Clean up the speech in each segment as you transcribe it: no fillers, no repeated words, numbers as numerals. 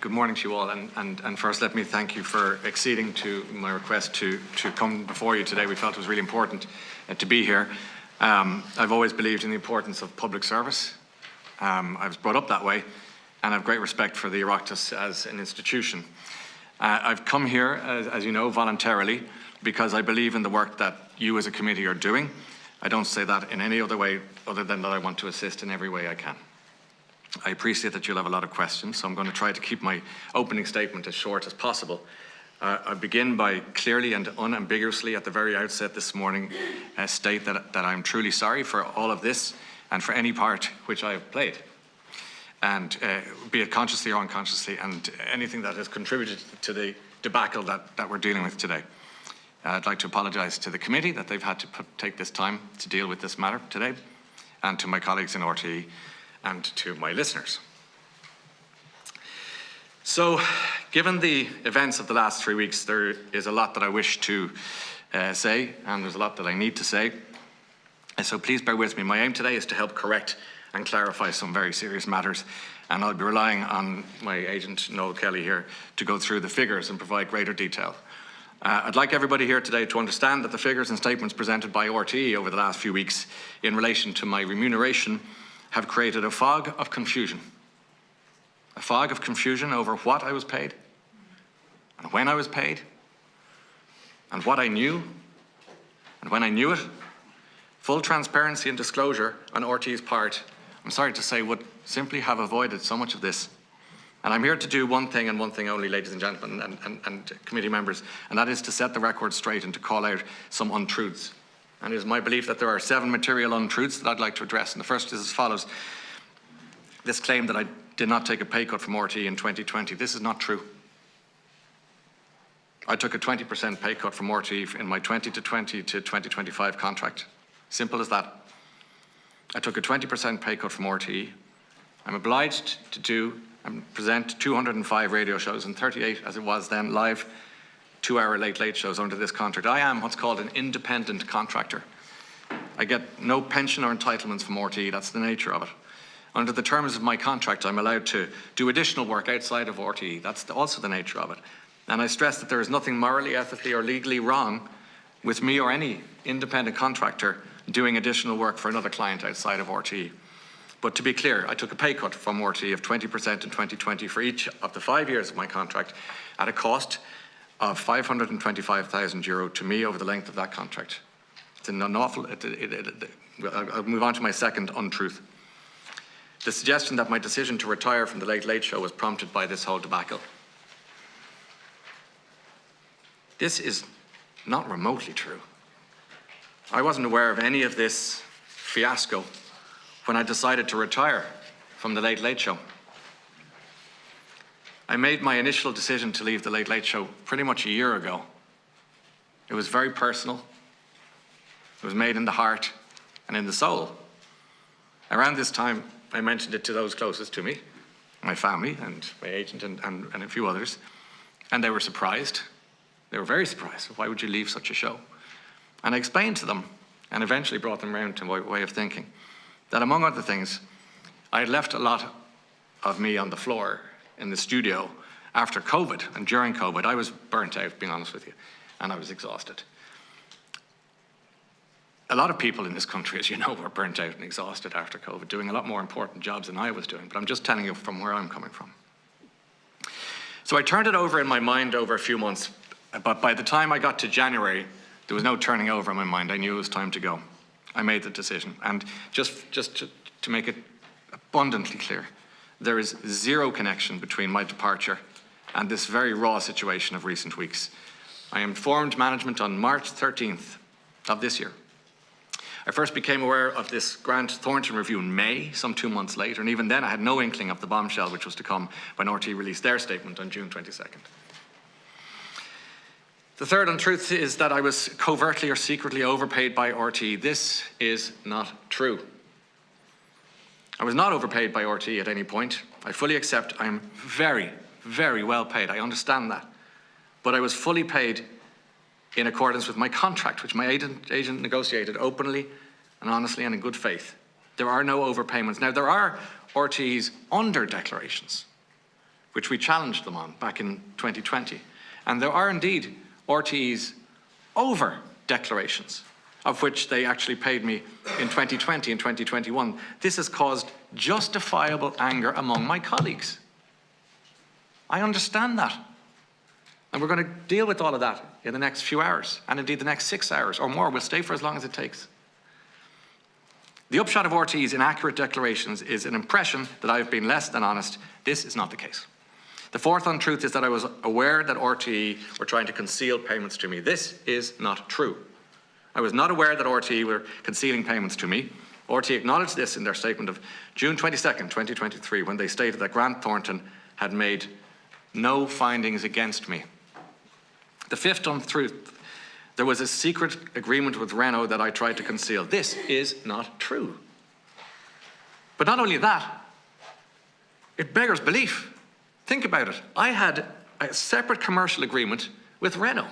good morning to you all, and first let me thank you for acceding to my request to come before you today. We felt it was really important to be here. I've always believed in the importance of public service. I was brought up that way, and I have great respect for the Oireachtas as an institution. I've come here, as you know, voluntarily, because I believe in the work that you as a committee are doing. I don't say that in any other way other than that I want to assist in every way I can. I appreciate that you'll have a lot of questions, so I'm going to try to keep my opening statement as short as possible. I begin by clearly and unambiguously at the very outset this morning state that I'm truly sorry for all of this and for any part which I have played, and be it consciously or unconsciously, and anything that has contributed to the debacle that we're dealing with today. I'd like to apologise to the committee that they've had to take this time to deal with this matter today, and to my colleagues in RTÉ, and to my listeners. So, given the events of the last 3 weeks, there is a lot that I wish to say, and there's a lot that I need to say. So please bear with me. My aim today is to help correct and clarify some very serious matters, and I'll be relying on my agent, Noel Kelly, here to go through the figures and provide greater detail. I'd like everybody here today to understand that the figures and statements presented by RTÉ over the last few weeks in relation to my remuneration have created a fog of confusion. A fog of confusion over what I was paid, and when I was paid, and what I knew, and when I knew it. Full transparency and disclosure on RTÉ's part, I'm sorry to say, would simply have avoided so much of this. And I'm here to do one thing and one thing only, ladies and gentlemen, and committee members, and that is to set the record straight and to call out some untruths. And it is my belief that there are 7 material untruths that I'd like to address. And the first is as follows. This claim that I did not take a pay cut from RTÉ in 2020. This is not true. I took a 20% pay cut from RTÉ in my 2020 to 2025 contract. Simple as that. I took a 20% pay cut from RTÉ. I'm obliged to do and present 205 radio shows and 38, as it was then, live 2-hour late shows under this contract. I am what's called an independent contractor. I get no pension or entitlements from RTÉ. That's the nature of it. Under the terms of my contract, I'm allowed to do additional work outside of RTÉ. That's also the nature of it. And I stress that there is nothing morally, ethically or legally wrong with me or any independent contractor doing additional work for another client outside of RTÉ. But to be clear, I took a pay cut from RTÉ of 20% in 2020 for each of the 5 years of my contract at a cost of €525,000 to me over the length of that contract. It's an awful, I'll move on to my second untruth. The suggestion that my decision to retire from the Late Show was prompted by this whole debacle. This is not remotely true. I wasn't aware of any of this fiasco when I decided to retire from the Late Show. I made my initial decision to leave the Late Show pretty much a year ago. It was very personal. It was made in the heart and in the soul. Around this time, I mentioned it to those closest to me, my family and my agent and a few others, and they were surprised. They were very surprised. Why would you leave such a show? And I explained to them, and eventually brought them around to my way of thinking, that among other things, I had left a lot of me on the floor in the studio after COVID, and during COVID. I was burnt out, being honest with you, and I was exhausted. A lot of people in this country, as you know, were burnt out and exhausted after COVID, doing a lot more important jobs than I was doing, but I'm just telling you from where I'm coming from. So I turned it over in my mind over a few months, but by the time I got to January, there was no turning over in my mind. I knew it was time to go. I made the decision, and just to make it abundantly clear, there is zero connection between my departure and this very raw situation of recent weeks. I informed management on March 13th of this year. I first became aware of this Grant Thornton review in May, some 2 months later, and even then I had no inkling of the bombshell which was to come when RTÉ released their statement on June 22nd. The third untruth is that I was covertly or secretly overpaid by RTÉ. This is not true. I was not overpaid by RTÉ at any point. I fully accept I am very, very well paid. I understand that. But I was fully paid in accordance with my contract, which my agent negotiated openly and honestly and in good faith. There are no overpayments. Now, there are RTÉ's under declarations, which we challenged them on back in 2020. And there are indeed RTÉs over declarations, of which they actually paid me in 2020 and 2021. This has caused justifiable anger among my colleagues. I understand that. And we're going to deal with all of that in the next few hours, and indeed the next 6 hours or more. We'll stay for as long as it takes. The upshot of RTÉ's inaccurate declarations is an impression that I have been less than honest. This is not the case. The fourth untruth is that I was aware that RTÉ were trying to conceal payments to me. This is not true. I was not aware that RTÉ were concealing payments to me. RTÉ acknowledged this in their statement of June 22nd, 2023, when they stated that Grant Thornton had made no findings against me. The fifth untruth, there was a secret agreement with Renault that I tried to conceal. This is not true. But not only that, it beggars belief. Think about it. I had a separate commercial agreement with Renault,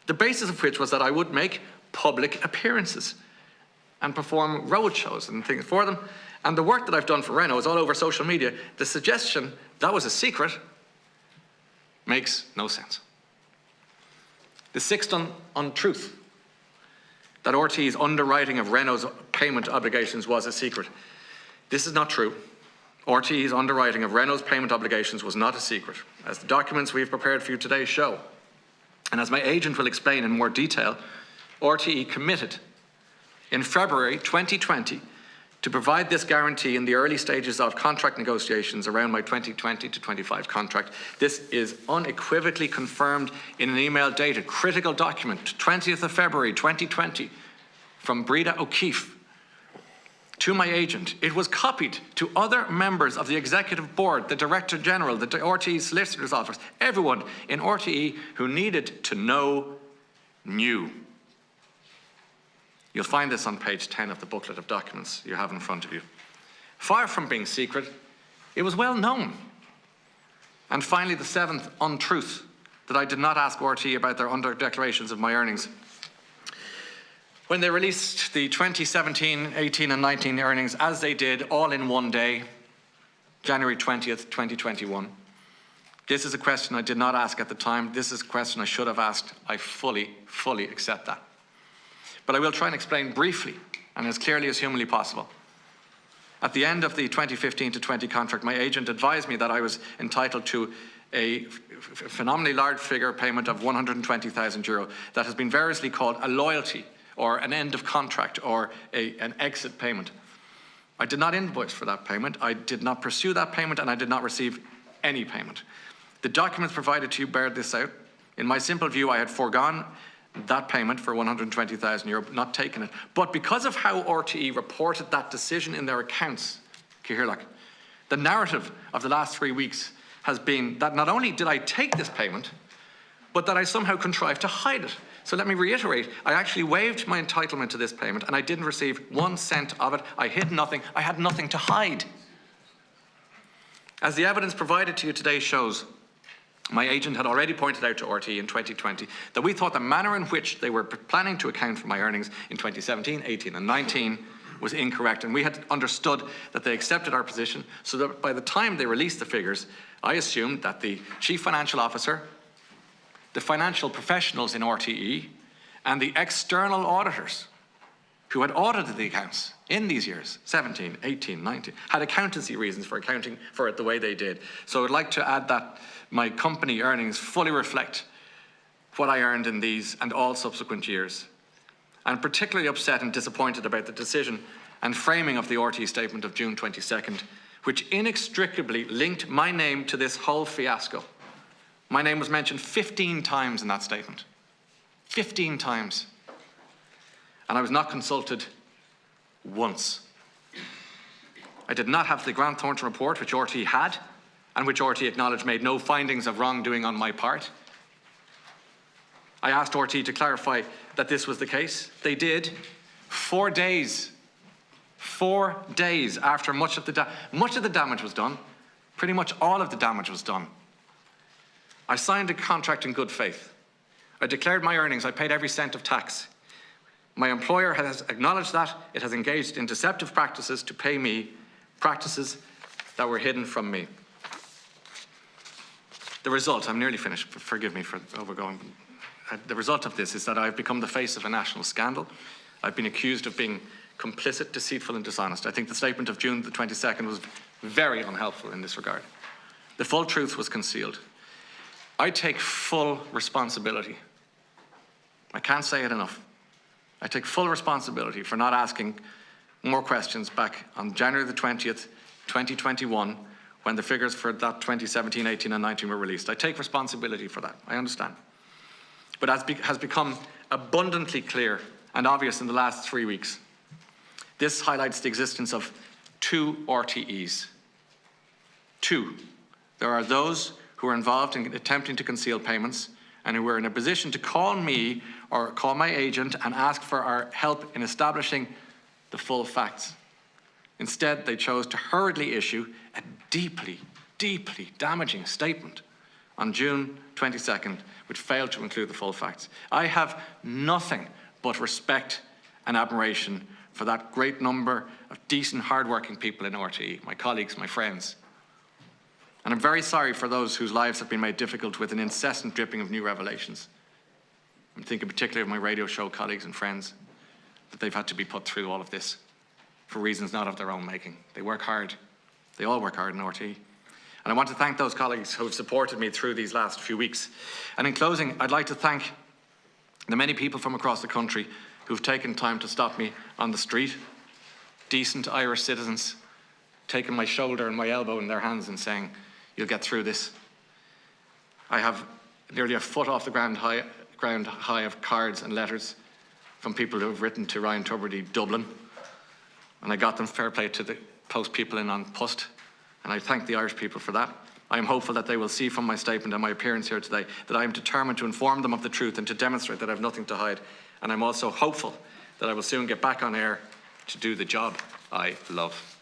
the basis of which was that I would make public appearances and perform road shows and things for them. And the work that I've done for Renault is all over social media. The suggestion that was a secret makes no sense. The sixth untruth, that RTÉ's underwriting of Renault's payment obligations was a secret. This is not true. RTÉ's underwriting of Renault's payment obligations was not a secret, as the documents we've prepared for you today show. And as my agent will explain in more detail, RTÉ committed in February 2020 to provide this guarantee in the early stages of contract negotiations around my 2020 to 25 contract. This is unequivocally confirmed in an email dated critical document, 20th of February 2020, from Breda O'Keefe to my agent. It was copied to other members of the executive board, the director general, the RTÉ solicitor's office, everyone in RTÉ who needed to know knew. You'll find this on page 10 of the booklet of documents you have in front of you. Far from being secret, it was well known. And finally, the seventh untruth, that I did not ask RTÉ about their under declarations of my earnings. When they released the 2017, 18 and 19 earnings, as they did all in one day, January 20th, 2021, this is a question I did not ask at the time. This is a question I should have asked. I fully accept that. But I will try and explain briefly and as clearly as humanly possible. At the end of the 2015 to 20 contract, my agent advised me that I was entitled to a phenomenally large figure payment of €120,000 that has been variously called a loyalty or an end of contract or an exit payment. I did not invoice for that payment. I did not pursue that payment, and I did not receive any payment. The documents provided to you bear this out. In my simple view, I had foregone that payment for €120,000, not taken it. But because of how RTÉ reported that decision in their accounts, Cahirlock, the narrative of the last 3 weeks has been that not only did I take this payment, but that I somehow contrived to hide it. So let me reiterate, I actually waived my entitlement to this payment and I didn't receive 1 cent of it. I hid nothing. I had nothing to hide. As the evidence provided to you today shows, my agent had already pointed out to RTÉ in 2020 that we thought the manner in which they were planning to account for my earnings in 2017, 18 and 19 was incorrect, and we had understood that they accepted our position, so that by the time they released the figures, I assumed that the Chief Financial Officer, the financial professionals in RTÉ, and the external auditors who had audited the accounts in these years, 17, 18, 19, had accountancy reasons for accounting for it the way they did. So I'd like to add that my company earnings fully reflect what I earned in these and all subsequent years. I'm particularly upset and disappointed about the decision and framing of the RTÉ statement of June 22nd, which inextricably linked my name to this whole fiasco. My name was mentioned 15 times in that statement. 15 times. And I was not consulted once. I did not have the Grant Thornton report, which RTÉ had, and which RTÉ acknowledged made no findings of wrongdoing on my part. I asked RTÉ to clarify that this was the case. They did. 4 days. 4 days after much of the damage was done. Pretty much all of the damage was done. I signed a contract in good faith. I declared my earnings. I paid every cent of tax. My employer has acknowledged that. It has engaged in deceptive practices to pay me, practices that were hidden from me. The result, I'm nearly finished, forgive me for overgoing. The result of this is that I've become the face of a national scandal. I've been accused of being complicit, deceitful and dishonest. I think the statement of June the 22nd was very unhelpful in this regard. The full truth was concealed. I take full responsibility. I can't say it enough. I take full responsibility for not asking more questions back on January the 20th, 2021, when the figures for that 2017, 18 and 19 were released. I take responsibility for that, I understand. But as has become abundantly clear and obvious in the last 3 weeks, this highlights the existence of two RTÉs. Two. There are those who are involved in attempting to conceal payments and who were in a position to call me or call my agent and ask for our help in establishing the full facts. Instead, they chose to hurriedly issue a deeply, deeply damaging statement on June 22nd, which failed to include the full facts. I have nothing but respect and admiration for that great number of decent, hard-working people in RTÉ, my colleagues, my friends. And I'm very sorry for those whose lives have been made difficult with an incessant dripping of new revelations. I'm thinking particularly of my radio show colleagues and friends, that they've had to be put through all of this for reasons not of their own making. They work hard. They all work hard in RTÉ. And I want to thank those colleagues who have supported me through these last few weeks. And in closing, I'd like to thank the many people from across the country who've taken time to stop me on the street, decent Irish citizens, taking my shoulder and my elbow in their hands and saying, "You'll get through this." I have nearly a foot off the ground high of cards and letters from people who have written to Ryan Tubridy, Dublin, and I got them, fair play to the post people in on Post, and I thank the Irish people for that. I am hopeful that they will see from my statement and my appearance here today that I am determined to inform them of the truth and to demonstrate that I have nothing to hide. And I'm also hopeful that I will soon get back on air to do the job I love.